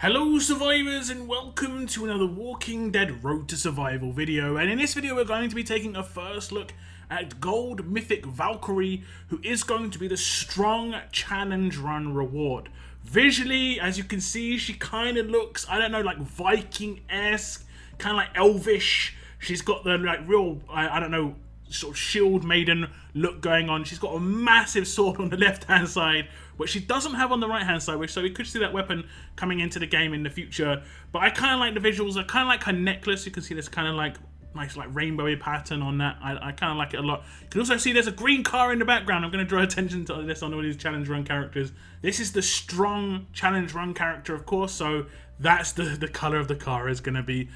Hello survivors and welcome to another Walking Dead Road to Survival video, and in this video we're going to be taking a first look at Gold Mythic Valkyrie, who is going to be the strong challenge run reward. Visually, as you can see, she kind of looks, I don't know, like Viking-esque, kind of like elvish. She's got the like real, I don't know, sort of shield maiden look going on. She's got a massive sword on the left hand side, which she doesn't have on the right hand side, so we could see that weapon coming into the game in the future. But I kind of like the visuals. I kind of like her necklace. You can see this kind of like nice like rainbowy pattern on that. I kind of like it a lot. You can also see there's a green car in the background. I'm going to draw attention to this on all these challenge run characters. This is the strong challenge run character, of course, so that's the color of the car is going to be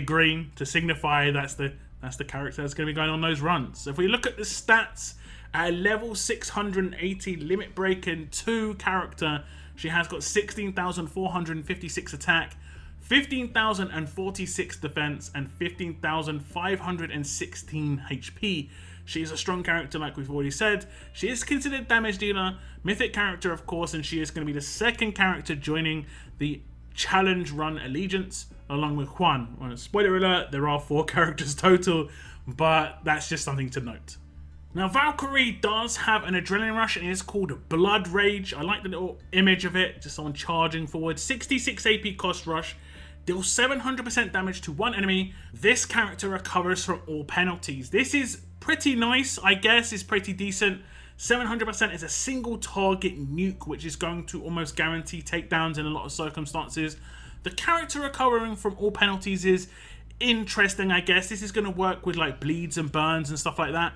green to signify that's the character that's going to be going on those runs. So if we look at the stats, at level 680 limit break and 2 character, she has got 16,456 attack, 15,046 defense, and 15,516 HP. She is a strong character, like we've already said. She is considered damage dealer, mythic character, of course, and she is going to be the second character joining the challenge run allegiance along with Juan. Well, spoiler alert, there are 4 characters total, but that's just something to note. Now, Valkyrie does have an adrenaline rush and it is called Blood Rage. I like the little image of it, just someone charging forward. 66 AP cost rush, deals 700% damage to one enemy. This character recovers from all penalties. This is pretty nice, I guess, is pretty decent. 700% is a single target nuke, which is going to almost guarantee takedowns in a lot of circumstances. The character recovering from all penalties is interesting, I guess. This is going to work with like bleeds and burns and stuff like that.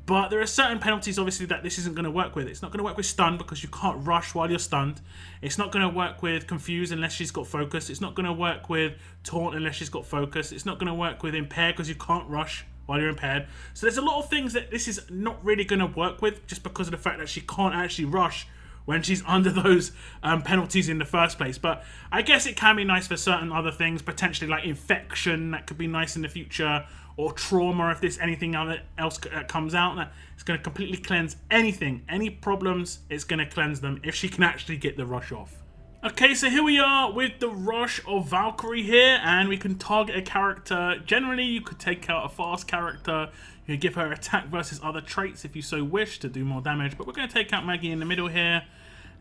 But there are certain penalties, obviously, that this isn't going to work with. It's not going to work with stun because you can't rush while you're stunned. It's not going to work with confuse unless she's got focus. It's not going to work with taunt unless she's got focus. It's not going to work with impair because you can't rush while you're impaired. So there's a lot of things that this is not really going to work with just because of the fact that she can't actually rush when she's under those penalties in the first place. But I guess it can be nice for certain other things, potentially like infection, that could be nice in the future, or trauma if there's anything else that comes out. That it's going to completely cleanse anything, any problems, it's going to cleanse them if she can actually get the rush off. Okay, so here we are with the rush of Valkyrie here, and we can target a character. Generally, you could take out a fast character. You could give her attack versus other traits if you so wish to do more damage, but we're going to take out Maggie in the middle here,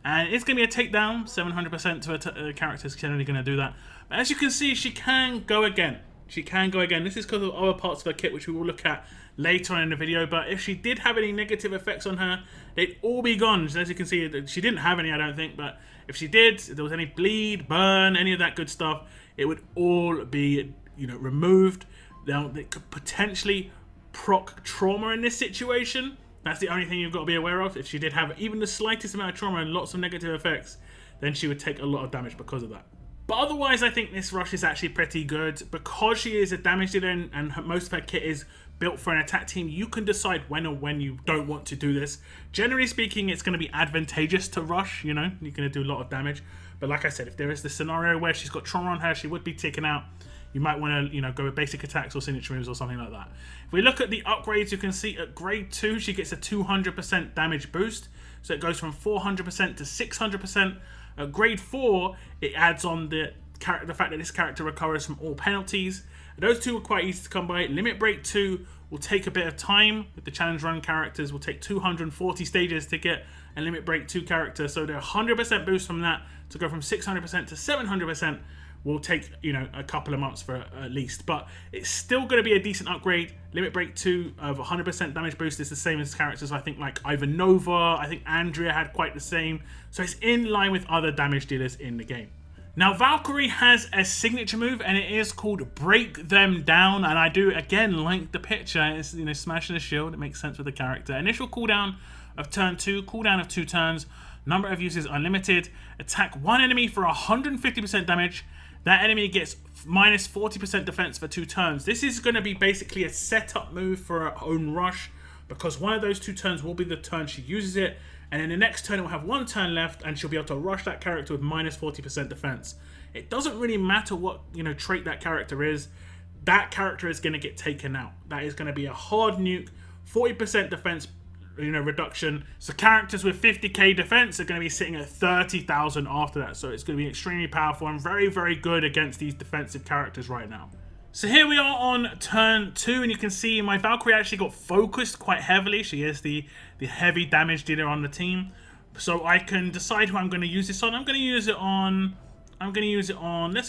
and it's going to be a takedown. 700% to a character is generally going to do that. But as you can see, she can go again. She can go again. This is because of other parts of her kit, which we will look at later on in the video. But if she did have any negative effects on her, they'd all be gone. As you can see, she didn't have any, I don't think. But if she did, if there was any bleed, burn, any of that good stuff, it would all be, removed. Now, it could potentially proc trauma in this situation. That's the only thing you've got to be aware of. If she did have even the slightest amount of trauma and lots of negative effects, then she would take a lot of damage because of that. But otherwise, I think this rush is actually pretty good. Because she is a damage dealer and most of her kit is built for an attack team, you can decide when or when you don't want to do this. Generally speaking, it's going to be advantageous to rush, you're going to do a lot of damage. But like I said, if there is the scenario where she's got trauma on her, she would be taken out. You might want to, go with basic attacks or signature moves or something like that. If we look at the upgrades, you can see at grade 2, she gets a 200% damage boost. So it goes from 400% to 600%. At grade 4, it adds on the fact that this character recovers from all penalties. Those two are quite easy to come by. Limit Break 2 will take a bit of time. With the challenge run characters, will take 240 stages to get a Limit Break 2 character. So the 100% boost from that to go from 600% to 700% will take, a couple of months for at least. But it's still going to be a decent upgrade. Limit Break 2 of 100% damage boost is the same as characters, I think, like Ivanova. I think Andrea had quite the same. So it's in line with other damage dealers in the game. Now, Valkyrie has a signature move, and it is called Break Them Down. And I do, again, like the picture. It's, smashing a shield. It makes sense with the character. Initial cooldown of turn 2, cooldown of 2 turns. Number of uses unlimited. Attack one enemy for 150% damage. That enemy gets minus 40% defense for 2 turns. This is going to be basically a setup move for her own rush, because one of those 2 turns will be the turn she uses it, and in the next turn it will have 1 turn left, and she'll be able to rush that character with minus 40% defense. It doesn't really matter what trait that character is. That character is going to get taken out. That is going to be a hard nuke, 40% defense reduction. So characters with 50k defense are going to be sitting at 30,000 after that. So it's going to be extremely powerful and very, very good against these defensive characters right now. So here we are on turn 2, and you can see my Valkyrie actually got focused quite heavily. She is the heavy damage dealer on the team. So I can decide who I'm going to use this on. Let's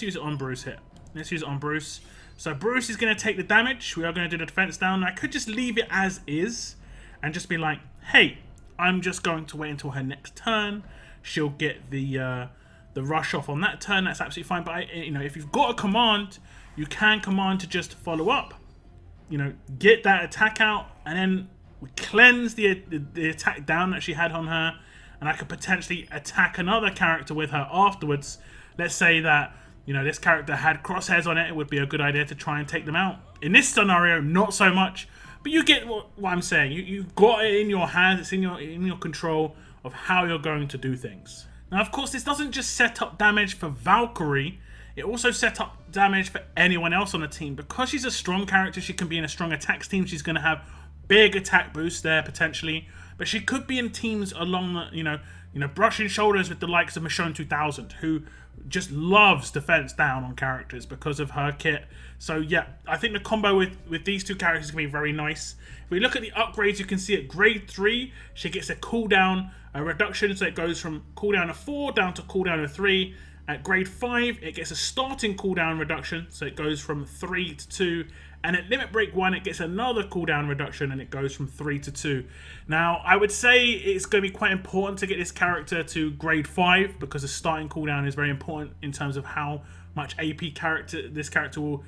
use it on Bruce here. Let's use it on Bruce. So Bruce is going to take the damage. We are going to do the defense down. I could just leave it as is and just be like, hey, I'm just going to wait until her next turn. She'll get the rush off on that turn. That's absolutely fine. But if you've got a command, you can command to just follow up. Get that attack out, and then we cleanse the attack down that she had on her, and I could potentially attack another character with her afterwards. Let's say that this character had crosshairs on it. It would be a good idea to try and take them out. In this scenario, not so much, but you get what I'm saying. You've got it in your hands. It's in your control of how you're going to do things. Now, of course, this doesn't just set up damage for Valkyrie. It also set up damage for anyone else on the team. Because she's a strong character, she can be in a strong attacks team. She's going to have big attack boosts there potentially. But she could be in teams along the, brushing shoulders with the likes of Michonne 2000, who just loves defense down on characters because of her kit. So yeah, I think the combo with these two characters is going to be very nice. If we look at the upgrades, you can see at grade 3, she gets a cooldown reduction. So it goes from cooldown of 4 down to cooldown of 3. At grade 5, it gets a starting cooldown reduction, so it goes from 3 to 2. And at limit break 1, it gets another cooldown reduction, and it goes from 3 to 2. Now, I would say it's going to be quite important to get this character to grade 5, because the starting cooldown is very important in terms of how much AP this character will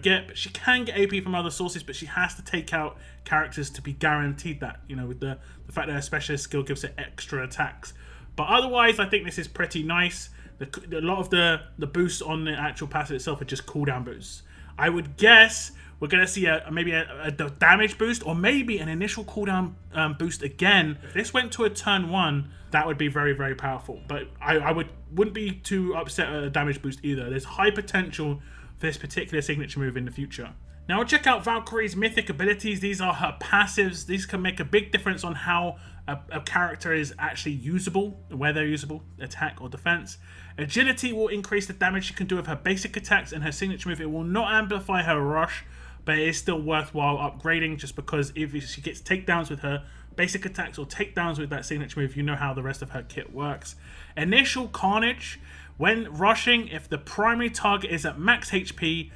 get. But she can get AP from other sources, but she has to take out characters to be guaranteed that, with the fact that her specialist skill gives her extra attacks. But otherwise, I think this is pretty nice. A lot of the boosts on the actual passive itself are just cooldown boosts. I would guess we're going to see maybe a damage boost, or maybe an initial cooldown boost again. If this went to a turn 1, that would be very, very powerful. But I wouldn't be too upset at a damage boost either. There's high potential for this particular signature move in the future. Now we'll check out Valkyrie's mythic abilities. These are her passives. These can make a big difference on how a character is actually usable, whether usable, attack or defense. Agility will increase the damage she can do with her basic attacks, and her signature move, it will not amplify her rush, but it is still worthwhile upgrading, just because if she gets takedowns with her basic attacks or takedowns with that signature move, you know how the rest of her kit works. Initial Carnage. When rushing, if the primary target is at max HP,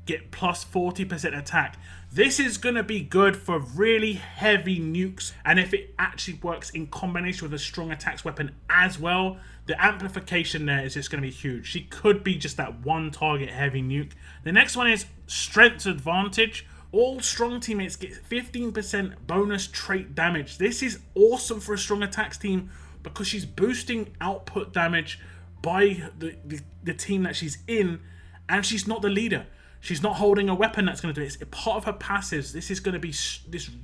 get plus 40% attack. This is going to be good for really heavy nukes, and if it actually works in combination with a strong attacks weapon as well, the amplification there is just going to be huge. She could be just that one target heavy nuke. The next one is Strength Advantage. All strong teammates get 15% bonus trait damage. This is awesome for a strong attacks team because she's boosting output damage by the team that she's in, and she's not the leader. She's not holding a weapon that's going to do it. It's part of her passives. This is going to be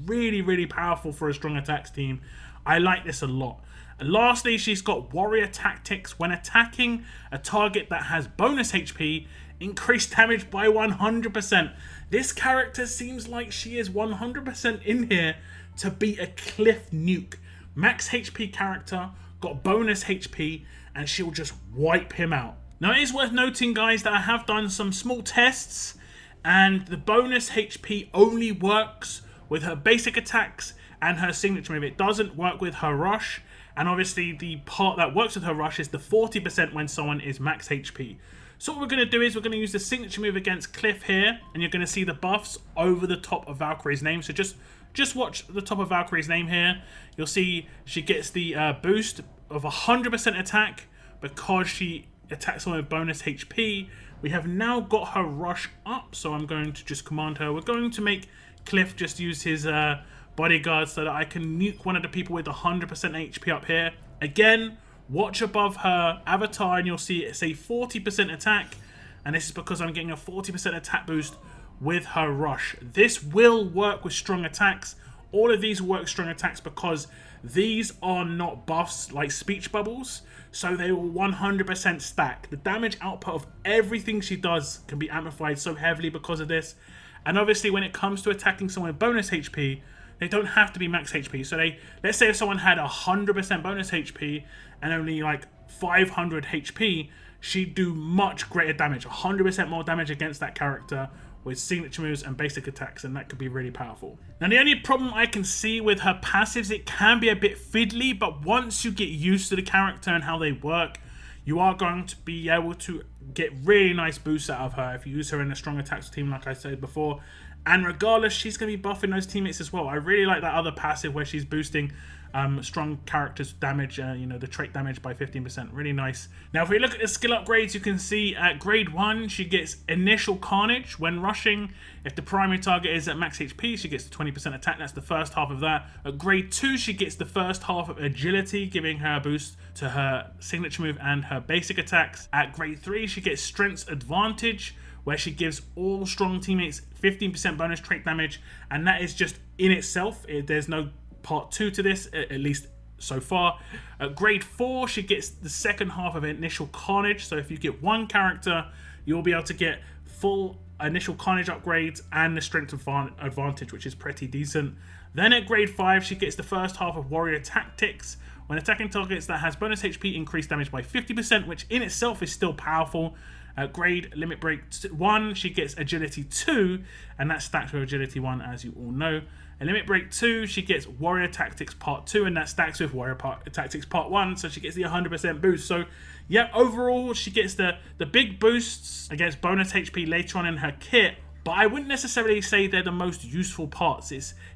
really, really powerful for a strong attacks team. I like this a lot. And lastly, she's got Warrior Tactics. When attacking a target that has bonus HP, increase damage by 100%. This character seems like she is 100% in here to be a Cliff nuke. Max HP character, got bonus HP, and she'll just wipe him out. Now, it is worth noting, guys, that I have done some small tests, and the bonus HP only works with her basic attacks and her signature move. It doesn't work with her rush, and obviously the part that works with her rush is the 40% when someone is max HP. So what we're going to do is we're going to use the signature move against Cliff here, and you're going to see the buffs over the top of Valkyrie's name. So just watch the top of Valkyrie's name here. You'll see she gets the boost of 100% attack because she attacks someone with bonus HP. We have now got her rush up, so I'm going to just command her. We're going to make Cliff just use his bodyguard so that I can nuke one of the people with 100% HP up here. Again, watch above her avatar and you'll see it say 40% attack, and this is because I'm getting a 40% attack boost with her rush. This will work with strong attacks. All of these work strong attacks because these are not buffs like speech bubbles, so they will 100% stack. The damage output of everything she does can be amplified so heavily because of this. And obviously when it comes to attacking someone with bonus HP, they don't have to be max HP. So let's say if someone had 100% bonus HP and only like 500 HP, she'd do much greater damage, 100% more damage against that character with signature moves and basic attacks, and that could be really powerful. Now, the only problem I can see with her passives, it can be a bit fiddly, but once you get used to the character and how they work, you are going to be able to get really nice boosts out of her if you use her in a strong attacks team, like I said before. And regardless, she's going to be buffing those teammates as well. I really like that other passive where she's boosting strong characters damage, the trait damage by 15%. Really nice. Now, if we look at the skill upgrades, you can see at grade 1, she gets initial carnage when rushing. If the primary target is at max HP, she gets the 20% attack. That's the first half of that. At grade 2, she gets the first half of agility, giving her a boost to her signature move and her basic attacks. At grade 3, she gets strength's advantage, where she gives all strong teammates 15% bonus trait damage, and that is just in itself. There's no part 2 to this, at least so far. At grade 4, she gets the second half of initial carnage, so if you get one character, you'll be able to get full initial carnage upgrades and the strength advantage, which is pretty decent. Then at grade 5, she gets the first half of warrior tactics. When attacking targets that has bonus HP, increase damage by 50%, which in itself is still powerful. At grade limit break 1, she gets agility 2, and that stacks with agility 1, as you all know. At limit break 2, she gets warrior tactics part 2, and that stacks with warrior tactics part 1, so she gets the 100% boost. So yeah, overall she gets the big boosts against bonus HP later on in her kit, but I wouldn't necessarily say they're the most useful parts.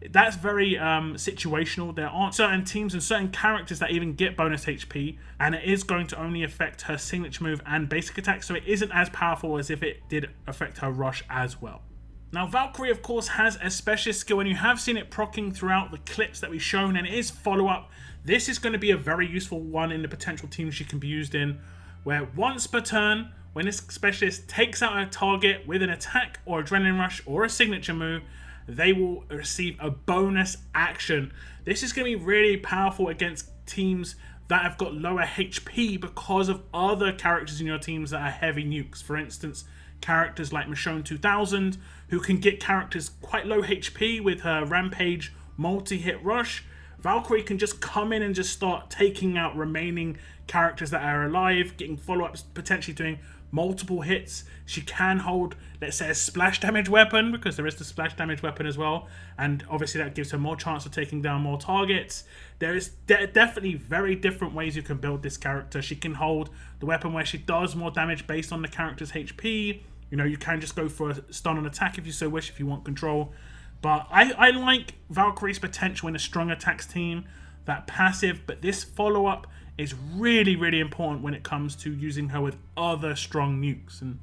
That's very situational. There aren't certain teams and certain characters that even get bonus HP, and it is going to only affect her signature move and basic attack, so it isn't as powerful as if it did affect her rush as well. Now, Valkyrie, of course, has a specialist skill, and you have seen it proccing throughout the clips that we've shown, and it is follow-up. This is going to be a very useful one in the potential teams she can be used in, where once per turn, when this specialist takes out a target with an attack or adrenaline rush or a signature move, they will receive a bonus action. This is going to be really powerful against teams that have got lower HP because of other characters in your teams that are heavy nukes. For instance, characters like Michonne 2000, who can get characters quite low HP with her Rampage multi-hit rush. Valkyrie can just come in and just start taking out remaining characters that are alive, getting follow-ups, potentially doing multiple hits. She can hold, let's say, a splash damage weapon, because there is the splash damage weapon as well, and obviously that gives her more chance of taking down more targets. There is definitely very different ways you can build this character. She can hold the weapon where she does more damage based on the character's HP. You can just go for a stun on attack if you so wish, if you want control. But I like Valkyrie's potential in a strong attacks team, that passive, but this follow-up is really, really important when it comes to using her with other strong nukes. And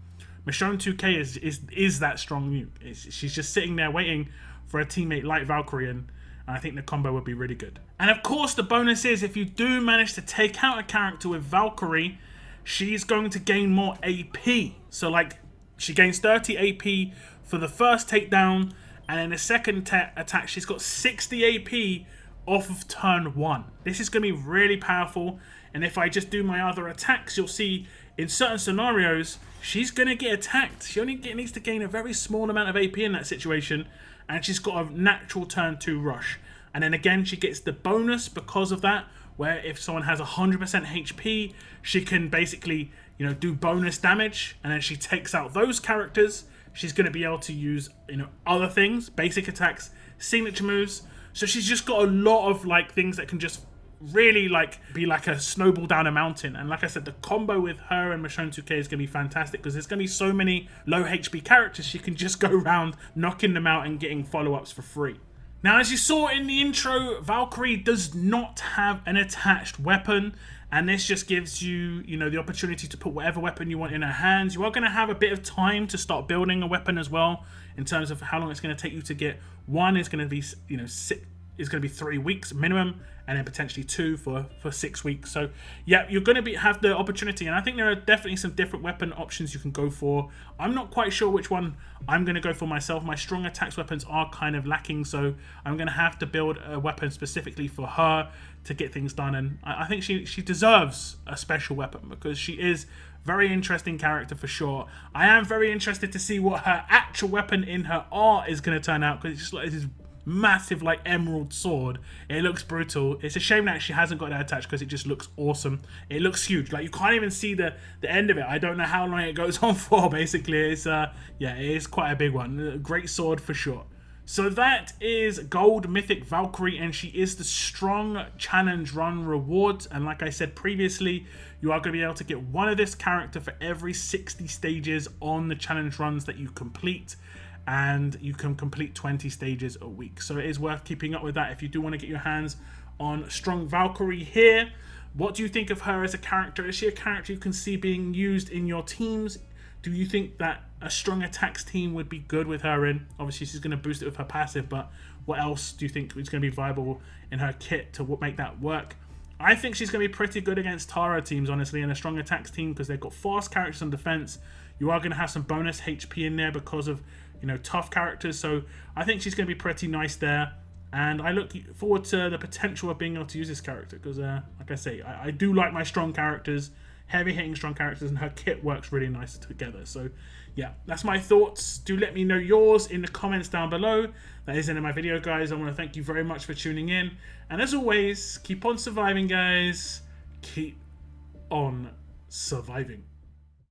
Michonne 2K is that strong nuke. She's just sitting there waiting for a teammate like Valkyrie, and I think the combo would be really good. And of course, the bonus is if you do manage to take out a character with Valkyrie, she's going to gain more AP. So like, she gains 30 AP for the first takedown, and in the second attack, she's got 60 AP off of turn 1. This is going to be really powerful, and if I just do my other attacks, you'll see in certain scenarios, she's going to get attacked. She only needs to gain a very small amount of AP in that situation, and she's got a natural turn 2 rush. And then again, she gets the bonus because of that, where if someone has 100% HP, she can basically, do bonus damage, and then she takes out those characters. She's going to be able to use, other things, basic attacks, signature moves. So she's just got a lot of things that can just really be like a snowball down a mountain. And like I said, the combo with her and Michonne 2K is going to be fantastic, because there's going to be so many low HP characters. She can just go around knocking them out and getting follow-ups for free. Now, as you saw in the intro, Valkyrie does not have an attached weapon, and this just gives you, the opportunity to put whatever weapon you want in her hands. You are going to have a bit of time to start building a weapon as well, in terms of how long it's going to take you to get one. Is going to be, is going to be 3 weeks minimum, and then potentially 2 for 6 weeks. So yeah, you're going to have the opportunity, and I think there are definitely some different weapon options you can go for. I'm not quite sure which one I'm going to go for myself. My strong attacks weapons are kind of lacking, so I'm going to have to build a weapon specifically for her to get things done. And I think she deserves a special weapon, because she is very interesting character for sure. I am very interested to see what her actual weapon in her art is going to turn out, because it's just like this massive like emerald sword. It looks brutal. It's a shame that she hasn't got that attached because it just looks awesome. It looks huge. Like you can't even see the end of it. I don't know how long it goes on for. Basically, it's yeah, it is quite a big one. A great sword for sure. So that is Gold Mythic Valkyrie, and she is the Strong Challenge Run reward. And like I said previously, you are going to be able to get one of this character for every 60 stages on the challenge runs that you complete. And you can complete 20 stages a week. So it is worth keeping up with that if you do want to get your hands on Strong Valkyrie here. What do you think of her as a character? Is she a character you can see being used in your teams? Do you think that a strong attacks team would be good with her in? Obviously, she's going to boost it with her passive, but what else do you think is going to be viable in her kit to make that work? I think she's going to be pretty good against Tara teams, honestly, in a strong attacks team because they've got fast characters on defense. You are going to have some bonus HP in there because of, you know, tough characters. So I think she's going to be pretty nice there. And I look forward to the potential of being able to use this character because, like I say, I do like my strong characters. Heavy hitting strong characters, and her kit works really nice together. So yeah, that's my thoughts. Do let me know yours in the comments down below. That is the end of my video, guys. I want to thank you very much for tuning in, and as always, keep on surviving, guys. Keep on surviving.